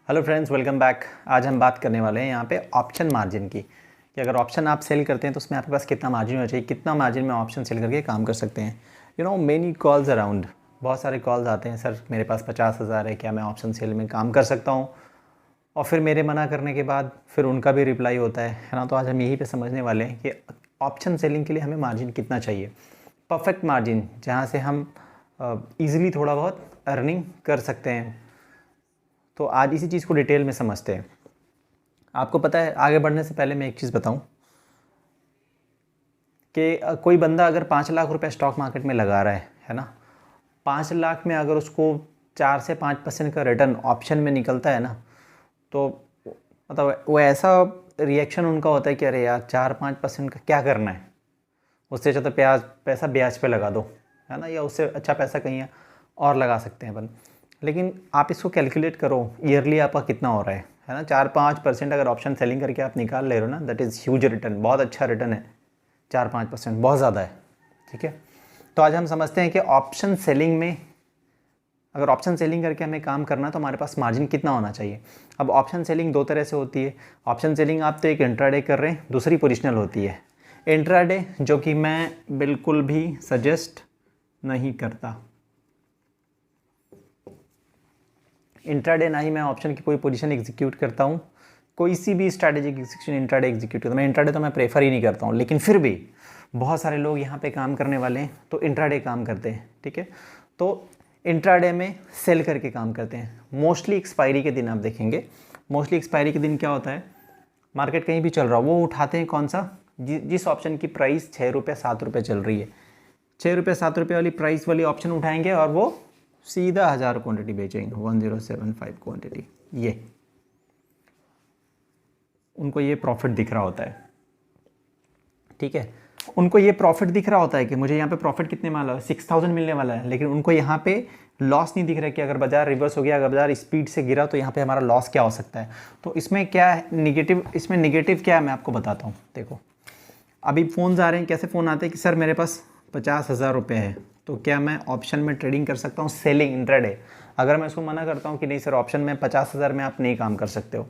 Hello friends, welcome back. आज हम बात करने वाले हैं यहाँ पे ऑप्शन मार्जिन की, कि अगर ऑप्शन आप सेल करते हैं तो उसमें आपके पास कितना मार्जिन होना चाहिए, कितना मार्जिन में ऑप्शन सेल करके काम कर सकते हैं। मेनी कॉल्स अराउंड, बहुत सारे कॉल्स आते हैं, सर मेरे पास 50,000 है, क्या मैं ऑप्शन सेल में काम कर सकता हूँ। और फिर मेरे मना करने के बाद फिर उनका भी रिप्लाई होता है ना। तो आज हम यही पे समझने वाले हैं कि ऑप्शन सेलिंग के लिए हमें मार्जिन कितना चाहिए, परफेक्ट मार्जिन, जहाँ से हम ईज़िली थोड़ा बहुत अर्निंग कर सकते हैं। तो आज इसी चीज़ को डिटेल में समझते हैं। आपको पता है, आगे बढ़ने से पहले मैं एक चीज़ बताऊं कि कोई बंदा अगर 5 लाख रुपए स्टॉक मार्केट में लगा रहा है ना, 5 लाख में अगर उसको 4 से 5% का रिटर्न ऑप्शन में निकलता है ना, तो मतलब वो ऐसा रिएक्शन उनका होता है कि अरे यार 4-5% का क्या करना है, उससे अच्छा तो पैसा ब्याज पे लगा दो, है ना, या उससे अच्छा पैसा कहीं और लगा सकते हैं अपन। लेकिन आप इसको कैलकुलेट करो, ईयरली आपका कितना हो रहा है ना। 4-5% अगर ऑप्शन सेलिंग करके आप निकाल ले रहे हो ना, दैट इज़ ह्यूज रिटर्न, बहुत अच्छा रिटर्न है। 4-5% बहुत ज़्यादा है, ठीक है। तो आज हम समझते हैं कि ऑप्शन सेलिंग में, अगर ऑप्शन सेलिंग करके हमें काम करना है तो हमारे पास मार्जिन कितना होना चाहिए। अब ऑप्शन सेलिंग दो तरह से होती है। ऑप्शन सेलिंग आप तो एक इंट्राडे कर रहे हैं, दूसरी पोजिशनल होती है इंट्राडे, जो कि मैं बिल्कुल भी सजेस्ट नहीं करता। इंट्राडे ना ही मैं ऑप्शन की कोई पोजीशन एग्जीक्यूट करता हूँ, कोई सी भी स्ट्रैटेजिक एग्जीक्यूशन इंट्राडे एग्जीक्यूट करता हूँ। मैं इंट्राडे तो मैं प्रेफर ही नहीं करता हूँ, लेकिन फिर भी बहुत सारे लोग यहाँ पे काम करने वाले हैं तो इंट्राडे काम करते हैं, ठीक है। तो इंट्राडे में सेल करके काम करते हैं। मोस्टली एक्सपायरी के दिन आप देखेंगे, मोस्टली एक्सपायरी के दिन क्या होता है, मार्केट कहीं भी चल रहा हो, वो उठाते हैं कौन सा, जिस ऑप्शन की प्राइस 6 रुपये 7 रुपये चल रही है, 6 रुपये 7 रुपये वाली प्राइस वाली ऑप्शन उठाएंगे और वो सीधा 1000 क्वांटिटी बेचेंगे, 1075 क्वांटिटी। ये उनको ये प्रॉफिट दिख रहा होता है, ठीक है। उनको ये प्रॉफिट दिख रहा होता है कि मुझे यहाँ पे प्रॉफिट कितने वाला है, 6000 मिलने वाला है। लेकिन उनको यहाँ पे लॉस नहीं दिख रहा है कि अगर बाजार रिवर्स हो गया, अगर बाजार स्पीड से गिरा तो यहाँ पे हमारा लॉस क्या हो सकता है। तो इसमें क्या है निगेटिव, इसमें निगेटिव क्या है मैं आपको बताता हूँ। देखो, अभी फ़ोन्स आ रहे हैं, कैसे फ़ोन आते हैं कि सर मेरे पास 50,000 रुपये है, तो क्या मैं ऑप्शन में ट्रेडिंग कर सकता हूँ, सेलिंग इंट्राडे। अगर मैं उसको मना करता हूँ कि नहीं सर, ऑप्शन में 50,000 में आप नहीं काम कर सकते हो,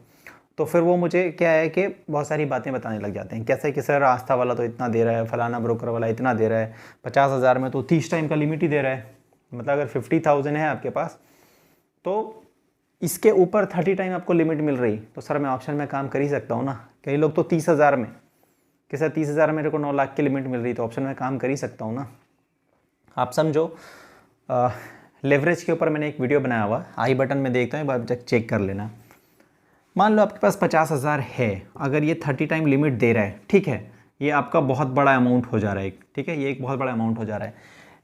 तो फिर वो मुझे क्या है कि बहुत सारी बातें बताने लग जाते हैं। कैसे कि सर आस्था वाला तो इतना दे रहा है, फलाना ब्रोकर वाला इतना दे रहा है, 50,000 में तो 30 टाइम का लिमिट ही दे रहा है। मतलब अगर 50,000 है आपके पास तो इसके ऊपर 30 टाइम आपको लिमिट मिल रही, तो सर मैं ऑप्शन में काम कर ही सकता हूँ ना। कई लोग तो 30,000 में, कि सर 30,000 मेरे को 9 लाख की लिमिट मिल रही, तो ऑप्शन में काम कर ही सकता हूँ ना। आप समझो, लेवरेज के ऊपर मैंने एक वीडियो बनाया हुआ, आई बटन में देखता हूँ, एक बार चेक कर लेना। मान लो आपके पास 50,000 है, अगर ये 30 टाइम लिमिट दे रहा है, ठीक है, ये आपका बहुत बड़ा अमाउंट हो जा रहा है, ठीक है, ये एक बहुत बड़ा अमाउंट हो जा रहा है।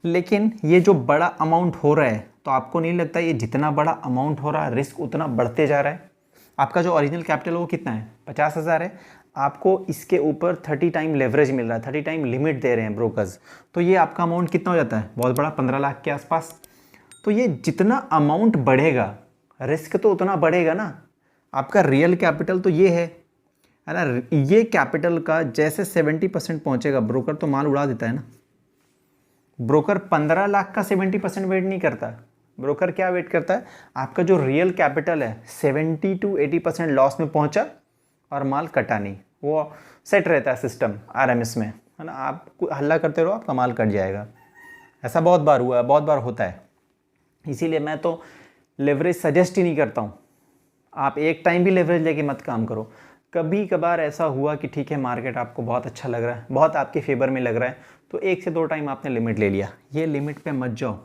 लेकिन ये जो बड़ा अमाउंट हो रहा है, तो आपको नहीं लगता ये जितना बड़ा अमाउंट हो रहा है रिस्क उतना बढ़ते जा रहा है। आपका जो ओरिजिनल कैपिटल वो कितना है, 50,000 है, आपको इसके ऊपर 30 टाइम लेवरेज मिल रहा है, 30 टाइम लिमिट दे रहे हैं ब्रोकर्स, तो ये आपका अमाउंट कितना हो जाता है, बहुत बड़ा, 15 लाख के आसपास। तो ये जितना अमाउंट बढ़ेगा रिस्क तो उतना बढ़ेगा ना। आपका रियल कैपिटल तो ये है ना, ये कैपिटल का जैसे 70% पहुंचेगा, ब्रोकर तो माल उड़ा देता है ना। ब्रोकर 15 लाख का 70% वेट नहीं करता। ब्रोकर क्या वेट करता है, आपका जो रियल कैपिटल है 70 to 80% लॉस में पहुंचा और माल कटा नहीं, वो सेट रहता है सिस्टम आरएमएस में, है ना। आप हल्ला करते रहो, आपका माल कट जाएगा। ऐसा बहुत बार हुआ है, बहुत बार होता है। इसीलिए मैं तो लेवरेज सजेस्ट ही नहीं करता हूँ। आप एक टाइम भी लेवरेज लेके मत काम करो। कभी कभार ऐसा हुआ कि ठीक है, मार्केट आपको बहुत अच्छा लग रहा है, बहुत आपके फेवर में लग रहा है, तो 1 से 2 टाइम आपने लिमिट ले लिया, ये लिमिट पे मत जाओ।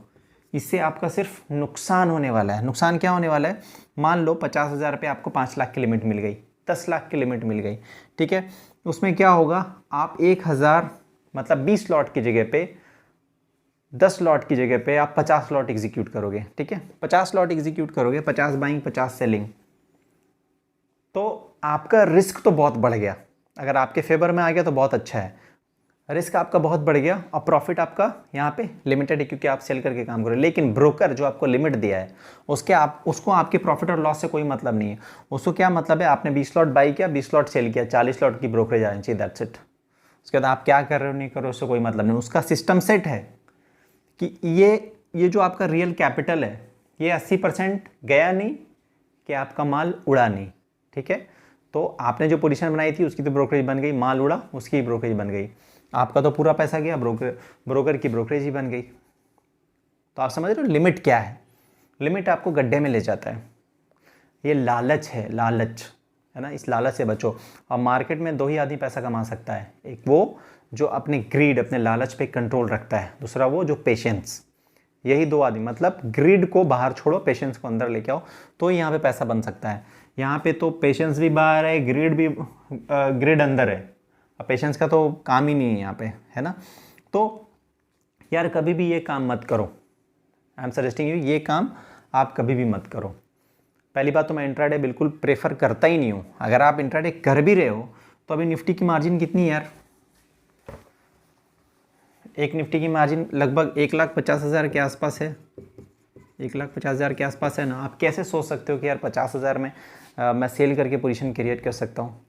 इससे आपका सिर्फ नुकसान होने वाला है। नुकसान क्या होने वाला है, मान लो 50,000 पे आपको 5 लाख की लिमिट मिल गई, 10 लाख की लिमिट मिल गई, ठीक है। उसमें क्या होगा, आप 1,000 मतलब 20 लॉट की जगह पे, 10 लॉट की जगह पे आप 50 लॉट एग्जीक्यूट करोगे, ठीक है। 50 लॉट एग्जीक्यूट करोगे, 50 बाइंग 50 सेलिंग, तो आपका रिस्क तो बहुत बढ़ गया। अगर आपके फेवर में आ गया तो बहुत अच्छा है, रिस्क आपका बहुत बढ़ गया और प्रॉफिट आपका यहाँ पे लिमिटेड है, क्योंकि आप सेल करके काम करो। लेकिन ब्रोकर जो आपको लिमिट दिया है उसको आपके प्रॉफिट और लॉस से कोई मतलब नहीं है। उसको क्या मतलब है, आपने 20 लॉट बाई किया, 20 लॉट सेल किया, 40 लॉट की ब्रोकरेज आनी चाहिए, दैट्स इट। उसके बाद आप क्या कर रहे हो नहीं कर रहे हो उससे कोई मतलब नहीं। उसका सिस्टम सेट है कि ये जो आपका रियल कैपिटल है, ये 80% गया नहीं, कि आपका माल उड़ा नहीं, ठीक है। तो आपने जो पोजीशन बनाई थी उसकी तो ब्रोकरेज बन गई, माल उड़ा उसकी ब्रोकरेज बन गई, आपका तो पूरा पैसा गया, ब्रोकर की ब्रोकरेज ही बन गई। तो आप समझ रहे हो लिमिट क्या है? लिमिट आपको गड्ढे में ले जाता है। ये लालच है, लालच है ना, इस लालच से बचो। और मार्केट में दो ही आदमी पैसा कमा सकता है, एक वो जो अपने ग्रीड, अपने लालच पे कंट्रोल रखता है, दूसरा वो जो पेशेंस। यही दो आदमी, मतलब ग्रीड को बाहर छोड़ो, पेशेंस को अंदर लेके आओ, तो यहाँ पे पैसा बन सकता है। यहाँ पे तो पेशेंस भी बाहर है, ग्रीड भी ग्रीड अंदर है, अब पेशेंस का तो काम ही नहीं है यहाँ पे, है ना। तो यार कभी भी ये काम मत करो, आई एम सजेस्टिंग यू, ये काम आप कभी भी मत करो। पहली बात तो मैं इंट्राडे बिल्कुल प्रेफर करता ही नहीं हूँ। अगर आप इंट्राडे कर भी रहे हो तो अभी निफ्टी की मार्जिन कितनी है यार? एक निफ्टी की मार्जिन लगभग 1,50,000 के आसपास है, 1,50,000 के आसपास है ना। आप कैसे सोच सकते हो कि यार 50,000 में मैं सेल करके पोजीशन क्रिएट कर सकता हूँ?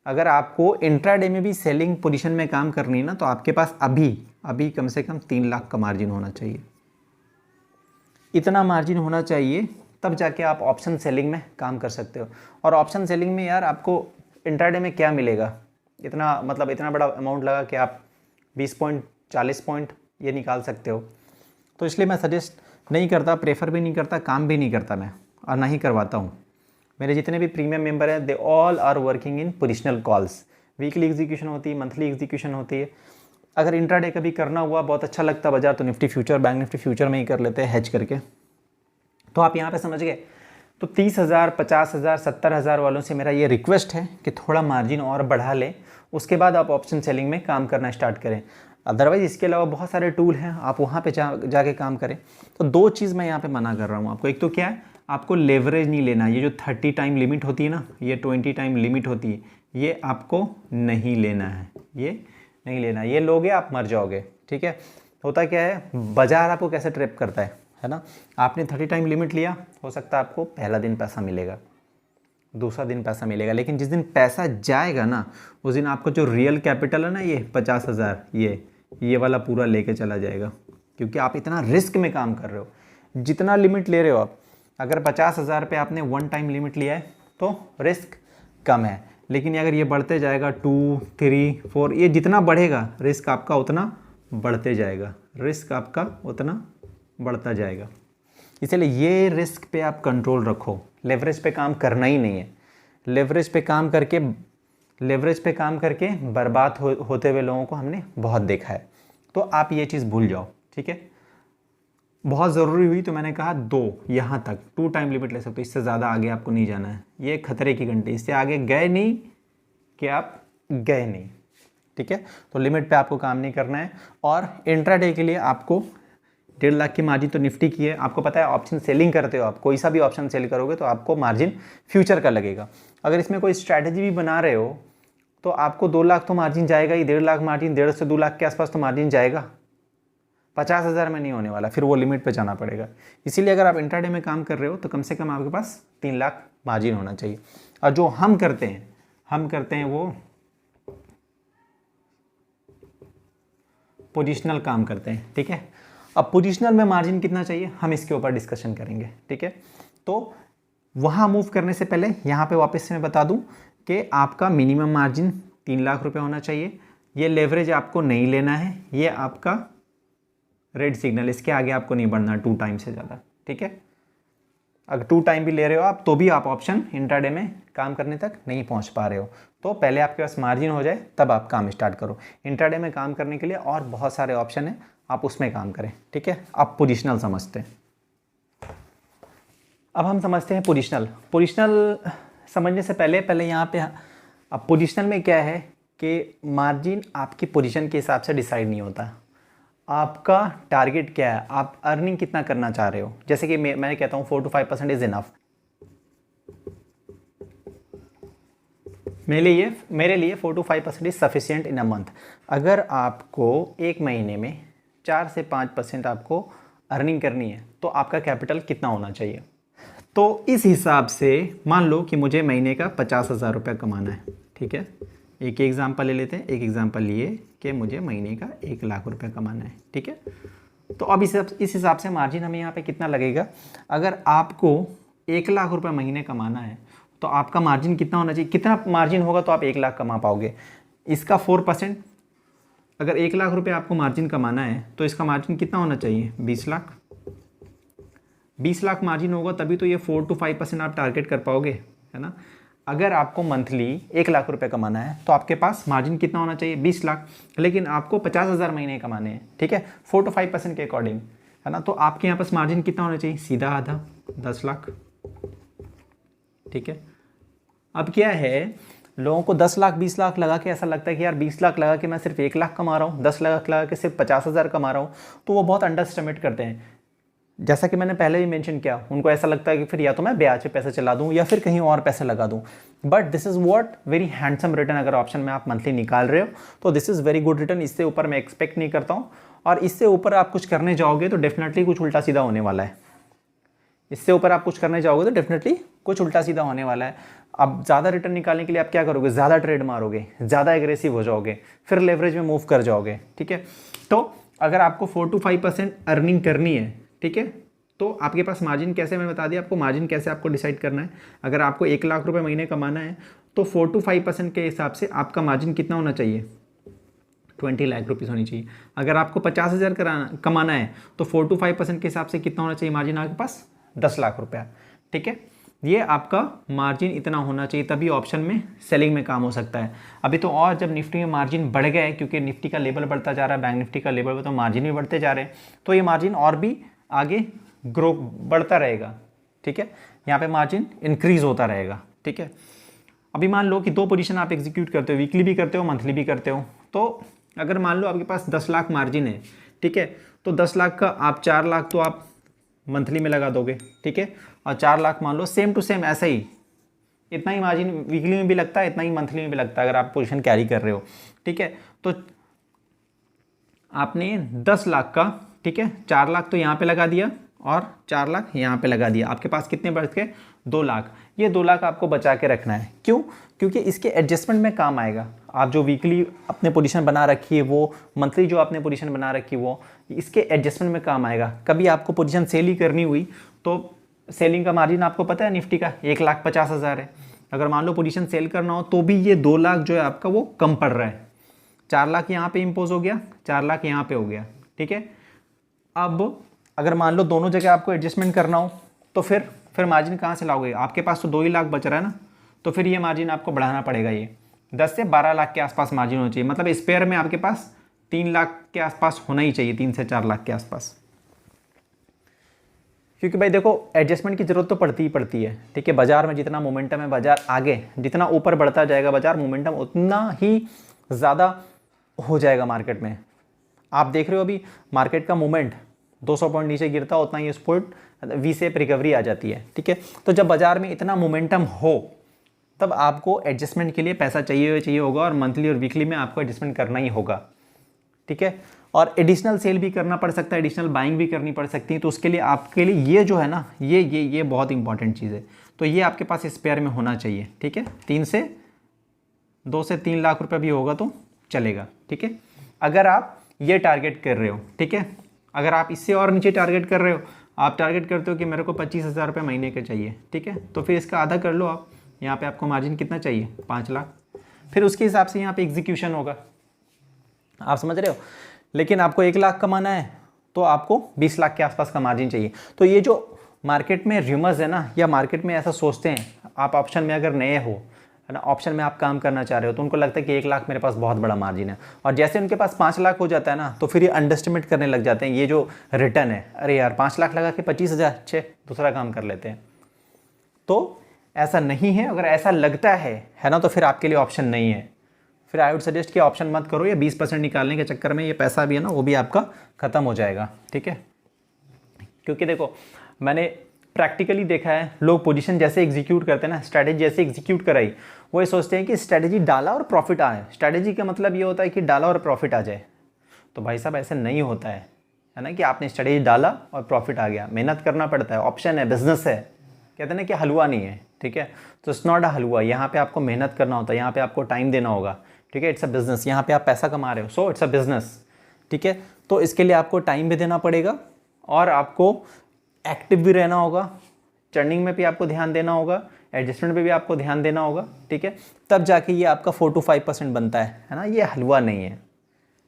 अगर आपको इंट्राडे में भी सेलिंग पोजीशन में काम करनी है ना, तो आपके पास अभी कम से कम 3 लाख का मार्जिन होना चाहिए। इतना मार्जिन होना चाहिए, तब जाके आप ऑप्शन सेलिंग में काम कर सकते हो। और ऑप्शन सेलिंग में यार आपको इंट्राडे में क्या मिलेगा? इतना मतलब इतना बड़ा अमाउंट लगा कि आप 20 पॉइंट 40 पॉइंट ये निकाल सकते हो। तो इसलिए मैं सजेस्ट नहीं करता, प्रेफर भी नहीं करता, काम भी नहीं करता मैं, और ना ही करवाता हूँ। मेरे जितने भी प्रीमियम मेंबर हैं they all are working in positional calls. Weekly execution होती है, मंथली एग्जीक्यूशन होती है। अगर इंट्राडे कभी करना हुआ, बहुत अच्छा लगता बाजार, तो Nifty future, bank Nifty future में ही कर लेते हैं हेज करके। तो आप यहाँ पे समझ गए। तो 30,000, 50,000, 70,000 वालों से मेरा ये रिक्वेस्ट है कि थोड़ा मार्जिन और बढ़ा लें, उसके बाद आप ऑप्शन सेलिंग में काम करना स्टार्ट करें। अदरवाइज इसके अलावा बहुत सारे टूल हैं, आप वहाँ पे जाके काम करें। तो दो चीज़ मैं यहाँ पे मना कर रहा हूँ आपको। एक तो क्या है, आपको लेवरेज नहीं लेना। ये जो 30 टाइम लिमिट होती है ना, ये 20 टाइम लिमिट होती है, ये आपको नहीं लेना है, ये नहीं लेना। ये लोगे आप मर जाओगे, ठीक है। होता क्या है, बाजार आपको कैसे ट्रैप करता है ना। आपने 30 टाइम लिमिट लिया, हो सकता है आपको पहला दिन पैसा मिलेगा, दूसरा दिन पैसा मिलेगा, लेकिन जिस दिन पैसा जाएगा ना, उस दिन आपको जो रियल कैपिटल है ना, ये 50,000, ये वाला पूरा लेके चला जाएगा। क्योंकि आप इतना रिस्क में काम कर रहे हो। जितना लिमिट ले रहे हो आप, अगर 50,000 पे आपने 1 टाइम लिमिट लिया है तो रिस्क कम है, लेकिन अगर ये बढ़ते जाएगा 2, 3, 4, ये जितना बढ़ेगा रिस्क आपका उतना बढ़ते जाएगा, रिस्क आपका उतना बढ़ता जाएगा। इसलिए ये रिस्क पे आप कंट्रोल रखो। लेवरेज पे काम करना ही नहीं है। लेवरेज पे काम करके बर्बाद होते हुए लोगों को हमने बहुत देखा है। तो आप ये चीज़ भूल जाओ, ठीक है। बहुत ज़रूरी हुई तो मैंने कहा 2 यहाँ तक 2 टाइम लिमिट ले सकते हो, इससे ज़्यादा आगे आपको नहीं जाना है। ये खतरे की घंटी, इससे आगे गए नहीं कि आप गए नहीं, ठीक है। तो लिमिट पे आपको काम नहीं करना है। और इंट्राडे के लिए आपको 1.5 लाख की मार्जिन तो निफ्टी की है। आपको पता है ऑप्शन सेलिंग करते हो आप, कोई सा भी ऑप्शन सेल करोगे तो आपको मार्जिन फ्यूचर का लगेगा। अगर इसमें कोई स्ट्रैटेजी भी बना रहे हो तो आपको 2 लाख तो मार्जिन जाएगा ही, 1.5 लाख मार्जिन, 1.5 से 2 लाख के आसपास तो मार्जिन जाएगा। 50,000 में नहीं होने वाला, फिर वो लिमिट पे जाना पड़ेगा। इसीलिए अगर आप इंट्राडे में काम कर रहे हो तो कम से कम आपके पास 3 लाख मार्जिन होना चाहिए। और जो हम करते हैं वो पोजिशनल काम करते हैं, ठीक है। अब पोजिशनल में मार्जिन कितना चाहिए, हम इसके ऊपर डिस्कशन करेंगे, ठीक है। तो वहाँ मूव करने से पहले यहाँ पे वापस से मैं बता दूँ कि आपका मिनिमम मार्जिन 3 लाख रुपए होना चाहिए। ये लेवरेज आपको नहीं लेना है, ये आपका रेड सिग्नल, इसके आगे आपको नहीं बढ़ना 2 टाइम से ज़्यादा, ठीक है। अगर 2 टाइम भी ले रहे हो आप तो भी आप ऑप्शन इंट्राडे में काम करने तक नहीं पहुंच पा रहे हो, तो पहले आपके पास मार्जिन हो जाए तब आप काम स्टार्ट करो। इंट्राडे में काम करने के लिए और बहुत सारे ऑप्शन हैं, आप उसमें काम करें, ठीक है। आप पोजिशनल समझते हैं। अब हम समझते हैं पोजिशनल समझने से पहले यहाँ पे अब पोजिशनल में क्या है कि मार्जिन आपकी पोजीशन के हिसाब से डिसाइड नहीं होता। आपका टारगेट क्या है, आप अर्निंग कितना करना चाह रहे हो। जैसे कि मैं कहता हूँ 4 to 5% इज इनफ। मेरे लिए 4 to 5% is sufficient in a month. अगर आपको एक महीने में 4 से 5% आपको अर्निंग करनी है तो आपका कैपिटल कितना होना चाहिए। तो इस हिसाब से मान लो कि मुझे महीने का 50,000 रुपये कमाना है, ठीक है। एक एग्जाम्पल ले लेते हैं। एक एग्जाम्पल लिए कि मुझे महीने का 1 लाख रुपए कमाना है, ठीक है। तो अब इस हिसाब से मार्जिन हमें यहाँ पे कितना लगेगा। अगर आपको 1,00,000 रुपये महीने कमाना है तो आपका मार्जिन कितना होना चाहिए, कितना मार्जिन होगा तो आप 1,00,000 कमा पाओगे। इसका 4%, अगर 1,00,000 रुपये आपको मार्जिन कमाना है तो इसका मार्जिन कितना होना चाहिए, 20,00,000। 20,00,000 मार्जिन होगा तभी तो ये 4 to 5% आप टारगेट कर पाओगे, है ना। अगर आपको मंथली 1,00,000 रुपये कमाना है तो आपके पास मार्जिन कितना होना चाहिए, 20,00,000, लेकिन आपको 50,000 महीने कमाने हैं, ठीक है, 4 to 5% के अकॉर्डिंग, है ना। तो आपके यहाँ पास मार्जिन कितना होना चाहिए, सीधा आधा, 10,00,000, ठीक है। अब क्या है, लोगों को 10,00,000 20,00,000 लगा के ऐसा लगता है कि यार 20,00,000 लगा के मैं सिर्फ 1,00,000 कमा रहा हूँ, 10,00,000 लगा के सिर्फ 50,000 कमा रहा हूँ, तो वो बहुत अंडर एस्टिमेट करते हैं। जैसा कि मैंने पहले भी मेंशन किया, उनको ऐसा लगता है कि फिर या तो मैं ब्याज पे पैसे चला दूं या फिर कहीं और पैसे लगा दूं, but this is what very handsome return. अगर ऑप्शन में आप मंथली निकाल रहे हो तो this is very good return, इससे ऊपर मैं एक्सपेक्ट नहीं करता हूँ। और इससे ऊपर आप कुछ करने जाओगे तो डेफिनेटली कुछ उल्टा सीधा होने वाला है। इससे ऊपर आप कुछ करने जाओगे तो डेफिनेटली कुछ उल्टा सीधा होने वाला है। अब ज़्यादा रिटर्न निकालने के लिए आप क्या करोगे, ज़्यादा ट्रेड मारोगे, ज़्यादा एग्रेसिव हो जाओगे, फिर लेवरेज में मूव कर जाओगे, ठीक है। तो अगर आपको 4 to 5% अर्निंग करनी है, ठीक है, तो आपके पास मार्जिन कैसे, मैंने बता दिया आपको मार्जिन कैसे आपको डिसाइड करना है। अगर आपको 1,00,000 रुपये महीने कमाना है तो 4 to 5% के हिसाब से आपका मार्जिन कितना होना चाहिए, 20 लाख रुपीज़ होनी चाहिए। अगर आपको 50,000 कमाना है तो 4 to 5% के हिसाब से कितना होना चाहिए मार्जिन आपके पास, 10,00,000 रुपया, ठीक है। ये आपका मार्जिन इतना होना चाहिए, तभी ऑप्शन में सेलिंग में काम हो सकता है। अभी तो और जब निफ्टी में मार्जिन बढ़ गए, क्योंकि निफ्टी का लेवल बढ़ता जा रहा है, बैंक निफ्टी का लेवल, तो मार्जिन भी बढ़ते जा रहे हैं, तो ये मार्जिन और भी आगे ग्रो बढ़ता रहेगा, ठीक है। यहाँ पे मार्जिन इंक्रीज होता रहेगा, ठीक है। अभी मान लो कि 2 पोजीशन आप एग्जीक्यूट करते हो, वीकली भी करते हो, मंथली भी करते हो। तो अगर मान लो आपके पास 10,00,000 मार्जिन है, ठीक है, तो 10,00,000 का आप 4,00,000 तो आप मंथली में लगा दोगे, ठीक है, और 4,00,000 मान लो सेम टू सेम ऐसा ही, इतना ही मार्जिन वीकली में भी लगता है, इतना ही मंथली में भी लगता है अगर आप पोजीशन कैरी कर रहे हो, ठीक है। तो आपने 10,00,000 का, ठीक है, 4,00,000 तो यहाँ पे लगा दिया और 4,00,000 यहाँ पे लगा दिया, आपके पास कितने बच गए, 2,00,000। ये 2,00,000 आपको बचा के रखना है, क्यों, क्योंकि इसके एडजस्टमेंट में काम आएगा। आप जो वीकली अपने पोजीशन बना रखी है वो, मंथली जो आपने पोजीशन बना रखी है वो, इसके एडजस्टमेंट में काम आएगा। कभी आपको पोजीशन सेल ही करनी हुई तो सेलिंग का मार्जिन आपको पता है निफ्टी का 1,50,000 है। अगर मान लो पोजीशन सेल करना हो तो भी ये 2,00,000 जो है आपका वो कम पड़ रहा है। 4,00,000 यहाँ पे इम्पोज हो गया, 4,00,000 यहाँ पे हो गया, ठीक है। अब अगर मान लो दोनों जगह आपको एडजस्टमेंट करना हो तो फिर मार्जिन कहाँ से लाओगे, आपके पास तो 2,00,000 बच रहा है ना, तो फिर ये मार्जिन आपको बढ़ाना पड़ेगा। ये 10 से 12,00,000 के आसपास मार्जिन होना चाहिए, मतलब स्पेयर में आपके पास 3,00,000 के आसपास होना ही चाहिए, 3 से 4,00,000 के आसपास। क्योंकि भाई देखो एडजस्टमेंट की जरूरत तो पड़ती ही पड़ती है, ठीक है। बाजार में जितना मोमेंटम है, बाजार आगे जितना ऊपर बढ़ता जाएगा बाजार, मोमेंटम उतना ही ज़्यादा हो जाएगा मार्केट में। आप देख रहे हो अभी मार्केट का मूवमेंट 200 पॉइंट नीचे गिरता उतना ही स्पोर्ट वी से रिकवरी आ जाती है, ठीक है। तो जब बाजार में इतना मोमेंटम हो तब आपको एडजस्टमेंट के लिए पैसा चाहिए होगा, और मंथली और वीकली में आपको एडजस्टमेंट करना ही होगा, ठीक है। और एडिशनल सेल भी करना पड़ सकता है, एडिशनल बाइंग भी करनी पड़ सकती है, तो उसके लिए आपके लिए ये जो है ना, ये बहुत इंपॉर्टेंट चीज़ है। तो ये आपके पास स्पेयर में होना चाहिए, ठीक है। 2 से 3 लाख रुपये भी होगा तो चलेगा, ठीक है। अगर आप ये टारगेट कर रहे हो, ठीक है, अगर आप इससे और नीचे टारगेट कर रहे हो, आप टारगेट करते हो कि मेरे को 25,000 रुपये महीने के चाहिए, ठीक है, तो फिर इसका आधा कर लो आप। यहाँ पे आपको मार्जिन कितना चाहिए, 5,00,000, फिर उसके हिसाब से यहाँ पे एग्जीक्यूशन होगा, आप समझ रहे हो। लेकिन आपको 1,00,000 कमाना है तो आपको 20,00,000 के आसपास का मार्जिन चाहिए। तो ये जो मार्केट में र्यूमर्स है ना, या मार्केट में ऐसा सोचते हैं, आप ऑप्शन में अगर नए हो, है ना, ऑप्शन में आप काम करना चाह रहे हो, तो उनको लगता है कि 1,00,000 मेरे पास बहुत बड़ा मार्जिन है, और जैसे उनके पास 5,00,000 हो जाता है ना, तो फिर ये अंडरस्टिमेट करने लग जाते हैं ये जो रिटर्न है। अरे यार 5,00,000 लगा के 25,000, अच्छे दूसरा काम कर लेते हैं। तो ऐसा नहीं है, अगर ऐसा लगता है ना, तो फिर आपके लिए ऑप्शन नहीं है। फिर आई वुड सजेस्ट कि ऑप्शन मत करो, या 20% निकालने के चक्कर में ये पैसा भी है ना वो भी आपका ख़त्म हो जाएगा, ठीक है। क्योंकि देखो मैंने प्रैक्टिकली देखा है, लोग पोजीशन जैसे एग्जीक्यूट करते हैं ना, स्ट्रैटेजी जैसे एग्जीक्यूट कराई, वो ये सोचते हैं कि स्ट्रैटेजी डाला और प्रॉफिट आए। स्ट्रैटेजी का मतलब ये होता है कि डाला और प्रॉफिट आ जाए। तो भाई साहब ऐसे नहीं होता है ना, कि आपने स्ट्रैटेजी डाला और प्रॉफिट आ गया। मेहनत करना पड़ता है, ऑप्शन है, बिजनेस है, कहते हैं ना कि हलवा नहीं है, ठीक है। तो इट्स नॉट अ हलवा, यहाँ पे आपको मेहनत करना होता है, यहाँ पे आपको टाइम देना होगा, ठीक है। इट्स अ बिजनेस, यहाँ पे आप पैसा कमा रहे हो, सो इट्स अ बिजनेस, ठीक है। तो इसके लिए आपको टाइम भी देना पड़ेगा और आपको एक्टिव भी रहना होगा, चर्निंग में भी आपको ध्यान देना होगा, एडजस्टमेंट पे भी आपको ध्यान देना होगा, ठीक है, तब जाके ये आपका 4 to 5% बनता है ना, ये हलवा नहीं है।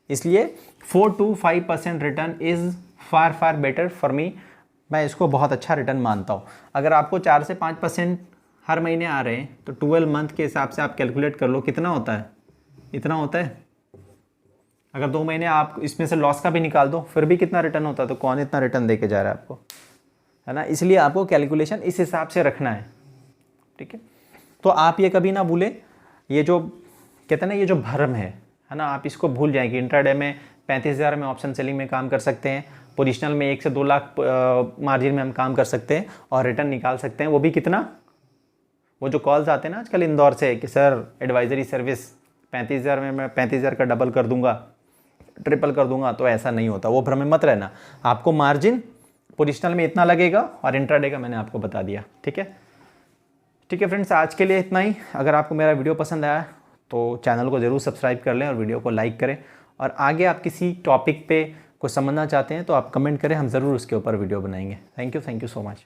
इसलिए 4 to 5% return is far far better for me, मैं इसको बहुत अच्छा रिटर्न मानता हूँ। अगर आपको 4 से 5% हर महीने आ रहे हैं तो 12 मंथ के हिसाब से आप कैलकुलेट कर लो कितना होता है, इतना होता है। अगर 2 महीने आप इसमें से लॉस का भी निकाल दो फिर भी कितना रिटर्न होता है, तो कौन इतना रिटर्न दे के जा रहा है आपको, है ना। इसलिए आपको कैलकुलेशन इस हिसाब से रखना है, ठीक है। तो आप ये कभी ना भूलें, ये जो कहते हैं ना ये जो भ्रम है ना, आप इसको भूल जाएं कि इंट्राडे में 35,000 में ऑप्शन सेलिंग में काम कर सकते हैं, पोजिशनल में 1 से 2 लाख मार्जिन में हम काम कर सकते हैं और रिटर्न निकाल सकते हैं, वो भी कितना। वो जो कॉल्स आते हैं ना आजकल इंदौर से कि सर एडवाइजरी सर्विस 35,000 में मैं 35,000 का डबल कर दूंगा, ट्रिपल कर दूंगा, तो ऐसा नहीं होता, वो भ्रम में मत रहना। आपको मार्जिन पोजिशनल में इतना लगेगा और इंट्राडे का मैंने आपको बता दिया, ठीक है। ठीक है फ्रेंड्स, आज के लिए इतना ही। अगर आपको मेरा वीडियो पसंद आया तो चैनल को ज़रूर सब्सक्राइब कर लें और वीडियो को लाइक करें, और आगे आप किसी टॉपिक पे कुछ समझना चाहते हैं तो आप कमेंट करें, हम ज़रूर उसके ऊपर वीडियो बनाएंगे। Thank you so much.